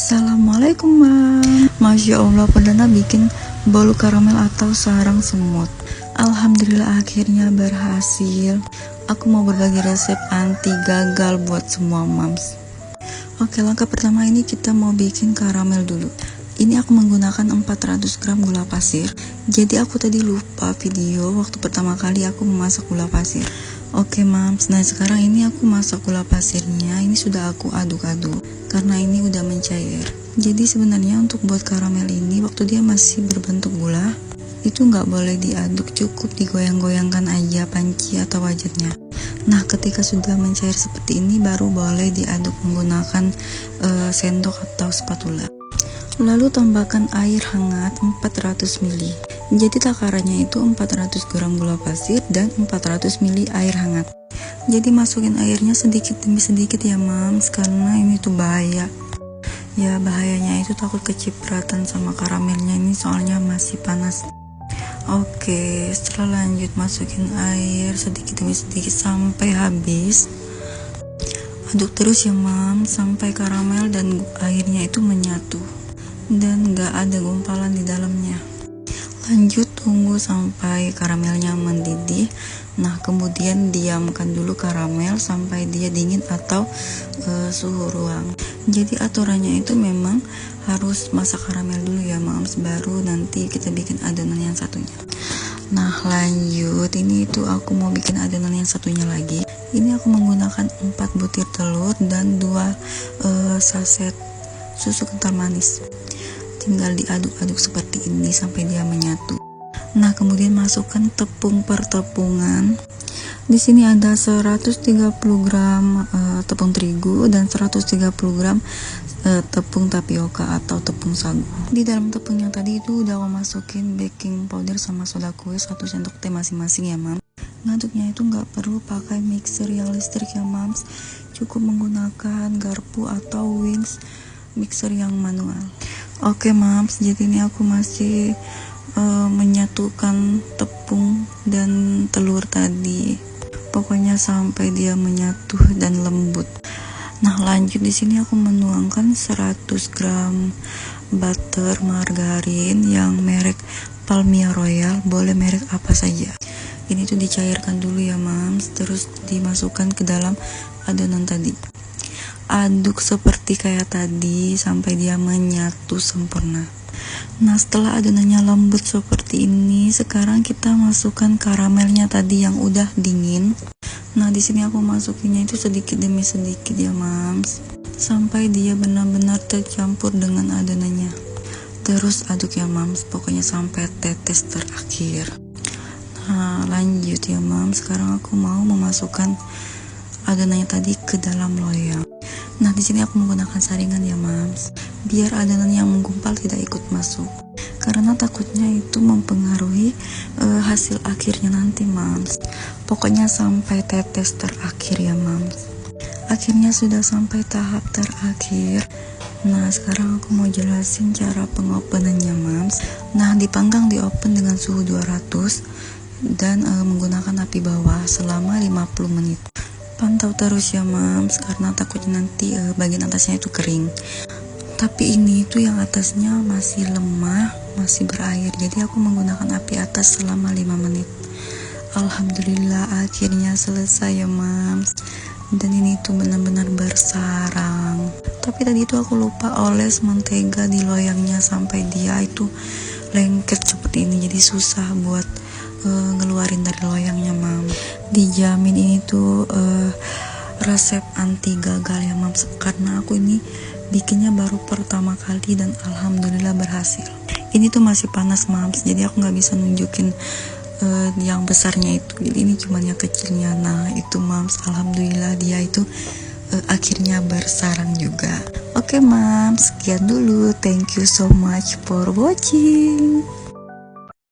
Assalamualaikum Mam. Masya Allah, perdana bikin bolu karamel atau sarang semut. Alhamdulillah akhirnya berhasil. Aku mau berbagi resep anti gagal buat semua moms. Oke, langkah pertama ini kita mau bikin karamel dulu. Ini aku menggunakan 400 gram gula pasir. Jadi aku tadi lupa video waktu pertama kali aku memasak gula pasir. Oke moms, nah sekarang ini aku masak gula pasirnya. Ini sudah aku aduk-aduk karena ini udah mencair. Jadi sebenarnya untuk buat karamel ini waktu dia masih berbentuk gula itu nggak boleh diaduk, cukup digoyang-goyangkan aja panci atau wajannya. Nah ketika sudah mencair seperti ini baru boleh diaduk menggunakan sendok atau spatula. Lalu tambahkan air hangat 400 ml. Jadi takarannya itu 400 gram gula pasir dan 400 ml air hangat. Jadi masukin airnya sedikit demi sedikit ya moms, karena ini tuh bahaya. Ya bahayanya itu takut kecipratan sama karamelnya ini soalnya masih panas. Oke, setelah lanjut masukin air sedikit demi sedikit sampai habis. Aduk terus ya moms sampai karamel dan airnya itu menyatu dan gak ada gumpalan di dalamnya. Lanjut tunggu sampai karamelnya mendidih. Nah kemudian diamkan dulu karamel sampai dia dingin atau suhu ruang. Jadi aturannya itu memang harus masak karamel dulu ya moms, baru nanti kita bikin adonan yang satunya. Nah lanjut, ini itu aku mau bikin adonan yang satunya lagi. Ini aku menggunakan 4 butir telur dan 2 saset susu kental manis. Tinggal diaduk-aduk seperti ini sampai dia menyatu. Nah kemudian masukkan tepung per tepungan. Di sini ada 130 gram tepung terigu dan 130 gram tepung tapioka atau tepung sagu. Di dalam tepung yang tadi itu udah aku masukin baking powder sama soda kue 1 sendok teh masing-masing ya mam. Ngaduknya itu nggak perlu pakai mixer yang listrik ya mams, cukup menggunakan garpu atau Wins mixer yang manual. Oke mams, jadi ini aku masih menyatukan tepung dan telur tadi. Pokoknya sampai dia menyatu dan lembut. Nah, lanjut di sini aku menuangkan 100 gram butter margarin yang merek Palmia Royal, boleh merek apa saja. Ini tuh dicairkan dulu ya mams, terus dimasukkan ke dalam adonan tadi. Aduk seperti kayak tadi sampai dia menyatu sempurna. Nah setelah adonannya lembut seperti ini, sekarang kita masukkan karamelnya tadi yang udah dingin. Nah di sini aku masukinnya itu sedikit demi sedikit ya mams, sampai dia benar-benar tercampur dengan adonannya. Terus aduk ya mams, pokoknya sampai tetes terakhir. Nah lanjut ya mams, sekarang aku mau memasukkan adonannya tadi ke dalam loyang. Nah di sini aku menggunakan saringan ya mams, biar adonan yang menggumpal tidak ikut masuk, karena takutnya itu mempengaruhi hasil akhirnya nanti mams. Pokoknya sampai tetes terakhir ya mams. Akhirnya sudah sampai tahap terakhir. Nah sekarang aku mau jelasin cara pengopenannya mams. Nah dipanggang di oven dengan suhu 200 dan menggunakan api bawah selama 50 menit. Pantau terus ya mams, karena takutnya nanti bagian atasnya itu kering. Tapi ini itu yang atasnya masih lemah, masih berair. Jadi aku menggunakan api atas selama 5 menit. Alhamdulillah akhirnya selesai ya mams. Dan ini tuh benar-benar bersarang. Tapi tadi itu aku lupa oles mentega di loyangnya sampai dia itu lengket seperti ini. Jadi susah buat ngeluarin dari loyangnya mam. Dijamin ini tuh resep anti gagal ya mams, karena aku ini bikinnya baru pertama kali dan alhamdulillah berhasil. Ini tuh masih panas mams, jadi aku nggak bisa nunjukin yang besarnya itu, jadi ini cuma yang kecilnya. Nah itu mams, alhamdulillah dia itu akhirnya bersarang juga. Oke mams, sekian dulu, thank you so much for watching.